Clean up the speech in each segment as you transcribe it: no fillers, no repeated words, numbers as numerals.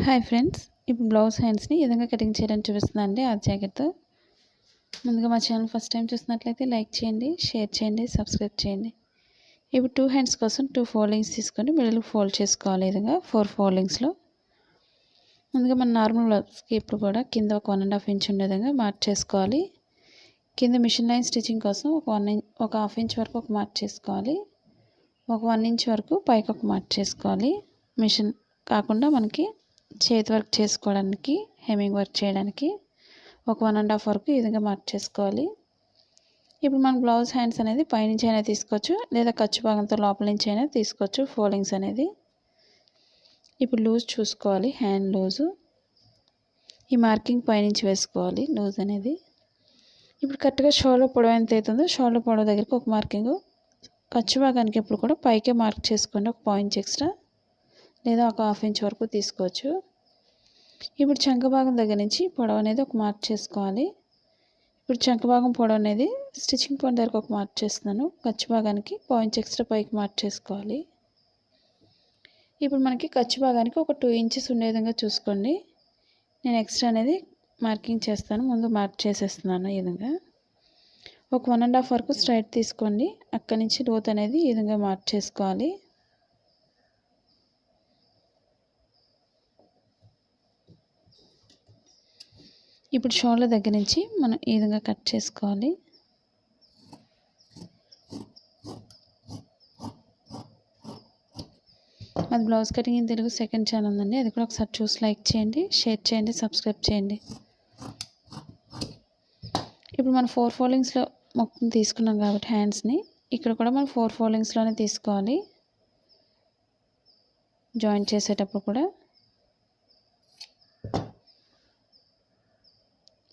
Hi friends, ఇప్పుడు blouse హ్యాండ్స్ని ఈ విధంగా కటింగ్ చేయడానికి చూపిస్తుందండి ఆ జాకెట్తో. ముందుగా మా ఛానల్ ఫస్ట్ టైం చూసినట్లయితే లైక్ చేయండి, షేర్ చేయండి, సబ్స్క్రైబ్ చేయండి. ఇప్పుడు 2 హ్యాండ్స్ కోసం 2 ఫోల్డింగ్స్ తీసుకొని మిడిల్ ఫోల్డ్ చేసుకోవాలి. ఈ విధంగా 4 ఫోల్డింగ్స్లో. ముందుగా మన నార్మల్ బ్లౌజ్కి ఇప్పుడు కూడా కింద ఒక 1.5 ఇంచ్ ఉండే విధంగా మార్క్ చేసుకోవాలి. కింద మిషన్ లైన్ స్టిచ్చింగ్ కోసం ఒక హాఫ్ ఇంచ్ వరకు ఒక మార్క్ చేసుకోవాలి. ఒక 1 ఇంచ్ వరకు పైకి ఒక మార్క్ చేసుకోవాలి. మిషన్ కాకుండా మనకి చేతి వర్క్ చేసుకోవడానికి, హెమ్మింగ్ వర్క్ చేయడానికి ఒక 1.5 వరకు ఈ విధంగా మార్క్ చేసుకోవాలి. ఇప్పుడు మన బ్లౌజ్ హ్యాండ్స్ అనేది పైనుంచి అయినా తీసుకోవచ్చు, లేదా ఖర్చు భాగంతో లోపల నుంచి అయినా తీసుకోవచ్చు ఫోల్డింగ్స్ అనేది. ఇప్పుడు లూజ్ చూసుకోవాలి, హ్యాండ్ లూజు. ఈ మార్కింగ్ పైనుంచి వేసుకోవాలి లూజ్ అనేది. ఇప్పుడు కరెక్ట్గా షోల్డర్ పొడవు ఎంత అవుతుందో షోల్డర్ పొడవు దగ్గరికి ఒక మార్కింగ్. ఖర్చు భాగానికి ఎప్పుడు కూడా పైకే మార్క్ చేసుకోండి, ఒక పాయింట్ ఎక్స్ట్రా లేదా ఒక హాఫ్ ఇంచ్ వరకు తీసుకోవచ్చు. ఇప్పుడు చంక భాగం దగ్గర నుంచి పొడవు అనేది ఒక మార్క్ చేసుకోవాలి. ఇప్పుడు చంక భాగం పొడవు అనేది స్టిచ్చింగ్ పాయింట్ దగ్గరకు ఒక మార్క్ చేస్తున్నాను. ఖర్చు భాగానికి పాయింట్ ఎక్స్ట్రా పైకి మార్క్ చేసుకోవాలి. ఇప్పుడు మనకి ఖర్చు భాగానికి ఒక 2 ఇంచెస్ ఉండే విధంగా చూసుకోండి. నేను ఎక్స్ట్రా అనేది మార్కింగ్ చేస్తాను, ముందు మార్క్ చేసేస్తున్నాను. ఈ విధంగా ఒక 1.5 వరకు స్ట్రైట్ తీసుకోండి. అక్కడి నుంచి లోత్ అనేది ఈ విధంగా మార్క్ చేసుకోవాలి. ఇప్పుడు షోల్డర్ దగ్గర నుంచి మనం ఈ విధంగా కట్ చేసుకోవాలి. అది blouse cutting in Telugu second channel ఉందండి, అది కూడా ఒకసారి చూసి లైక్ చేయండి, షేర్ చేయండి, సబ్స్క్రైబ్ చేయండి. ఇప్పుడు మనం 4 ఫోల్డింగ్స్లో మొత్తం తీసుకున్నాం కాబట్టి హ్యాండ్స్ని ఇక్కడ కూడా మనం 4 ఫోల్డింగ్స్లోనే తీసుకోవాలి. జాయింట్ చేసేటప్పుడు కూడా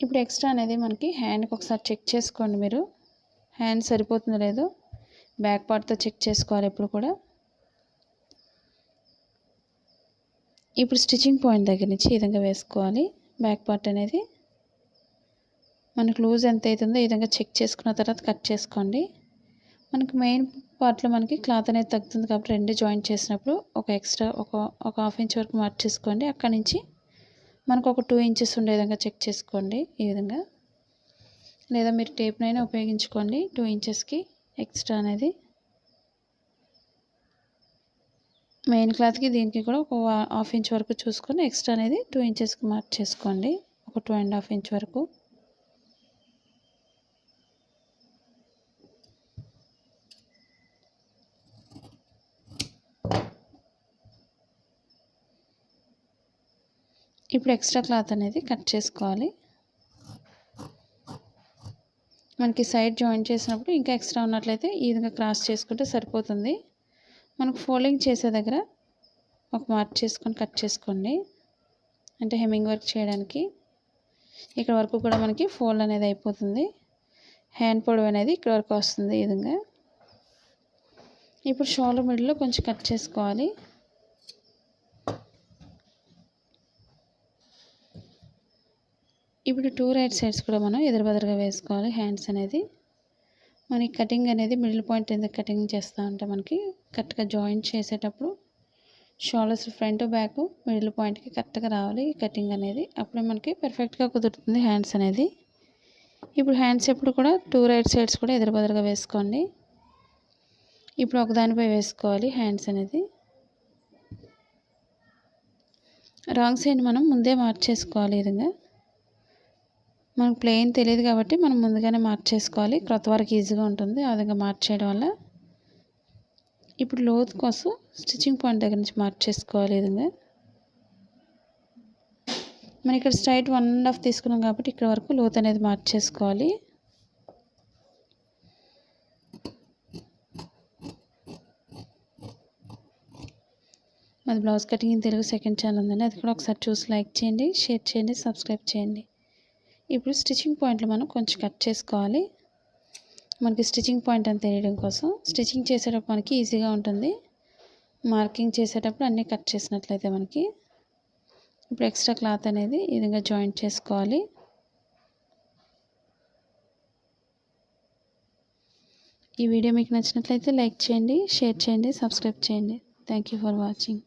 ఇప్పుడు ఎక్స్ట్రా అనేది మనకి హ్యాండ్కి ఒకసారి చెక్ చేసుకోండి. మీరు హ్యాండ్ సరిపోతుందో లేదో బ్యాక్ పార్ట్తో చెక్ చేసుకోవాలి ఎప్పుడు కూడా. ఇప్పుడు స్టిచ్చింగ్ పాయింట్ దగ్గర నుంచి ఈ విధంగా వేసుకోవాలి. బ్యాక్ పార్ట్ అనేది మనకు లూజ్ ఎంత అవుతుందో ఈ విధంగా చెక్ చేసుకున్న తర్వాత కట్ చేసుకోండి. మనకి మెయిన్ పార్ట్లో మనకి క్లాత్ అనేది తగ్గుతుంది కాబట్టి రెండు జాయింట్ చేసినప్పుడు ఒక ఎక్స్ట్రా ఒక హాఫ్ ఇంచ్ వరకు మార్క్ చేసుకోండి. అక్కడి నుంచి మనకు ఒక 2 ఇంచెస్ ఉండే విధంగా చెక్ చేసుకోండి ఈ విధంగా, లేదా మీరు టేప్నైనా ఉపయోగించుకోండి. 2 ఇంచెస్కి ఎక్స్ట్రా అనేది మెయిన్ క్లాత్కి దీనికి కూడా ఒక హాఫ్ ఇంచ్ వరకు చూసుకొని ఎక్స్ట్రా అనేది 2 ఇంచెస్కి మార్క్ చేసుకోండి, ఒక 2.5 ఇంచ్ వరకు. ఇప్పుడు ఎక్స్ట్రా క్లాత్ అనేది కట్ చేసుకోవాలి. మనకి సైడ్ జాయింట్ చేసినప్పుడు ఇంకా ఎక్స్ట్రా ఉన్నట్లయితే ఈ విధంగా క్రాస్ చేసుకుంటే సరిపోతుంది. మనకు ఫోల్డింగ్ చేసే దగ్గర ఒక మార్క్ చేసుకొని కట్ చేసుకోండి, అంటే హెమ్మింగ్ వర్క్ చేయడానికి. ఇక్కడ వరకు కూడా మనకి ఫోల్డ్ అనేది అయిపోతుంది. హ్యాండ్ పొడవు అనేది ఇక్కడ వరకు వస్తుంది ఈ విధంగా. ఇప్పుడు షోల్డర్ మిడిల్లో కొంచెం కట్ చేసుకోవాలి. ఇప్పుడు 2 రైట్ సైడ్స్ కూడా మనం ఎదురుబెదురుగా వేసుకోవాలి హ్యాండ్స్ అనేది. మనకి కటింగ్ అనేది మిడిల్ పాయింట్ ఎందుకు కటింగ్ చేస్తూ ఉంటే మనకి కరెక్ట్గా జాయింట్ చేసేటప్పుడు షోల్డర్స్ ఫ్రంట్ బ్యాక్ మిడిల్ పాయింట్కి కరెక్ట్గా రావాలి కటింగ్ అనేది. అప్పుడే మనకి పర్ఫెక్ట్గా కుదురుతుంది హ్యాండ్స్ అనేది. ఇప్పుడు హ్యాండ్స్ ఎప్పుడు కూడా 2 రైట్ సైడ్స్ కూడా ఎదురుబెదురుగా వేసుకోండి. ఇప్పుడు ఒకదానిపై వేసుకోవాలి హ్యాండ్స్ అనేది. రాంగ్ సైడ్ మనం ముందే మార్క్ చేసుకోవాలి. ఈ విధంగా మనకు ప్లెయిన్ తెలియదు కాబట్టి మనం ముందుగానే మార్క్ చేసుకోవాలి, క్రొత్త వరకు ఈజీగా ఉంటుంది ఆ విధంగా మార్క్ చేయడం వల్ల. ఇప్పుడు లోత్ కోసం స్టిచ్చింగ్ పాయింట్ దగ్గర నుంచి మార్క్ చేసుకోవాలి. ఈ విధంగా మనం ఇక్కడ స్ట్రైట్ 1.5 తీసుకున్నాం కాబట్టి ఇక్కడ వరకు లోత్ అనేది మార్క్ చేసుకోవాలి. మాది blouse cutting in Telugu second channel ఉందండి, అది కూడా ఒకసారి చూసి లైక్ చేయండి, షేర్ చేయండి, సబ్స్క్రైబ్ చేయండి. ఇప్పుడు స్టిచ్చింగ్ పాయింట్లు మనం కొంచెం కట్ చేసుకోవాలి. మనకి స్టిచ్చింగ్ పాయింట్ అని తెలియడం కోసం స్టిచ్చింగ్ చేసేటప్పుడు మనకి ఈజీగా ఉంటుంది. మార్కింగ్ చేసేటప్పుడు అన్నీ కట్ చేసినట్లయితే మనకి. ఇప్పుడు ఎక్స్ట్రా క్లాత్ అనేది ఈ విధంగా జాయింట్ చేసుకోవాలి. ఈ వీడియో మీకు నచ్చినట్లయితే లైక్ చేయండి, షేర్ చేయండి, సబ్స్క్రైబ్ చేయండి. Thank you for watching.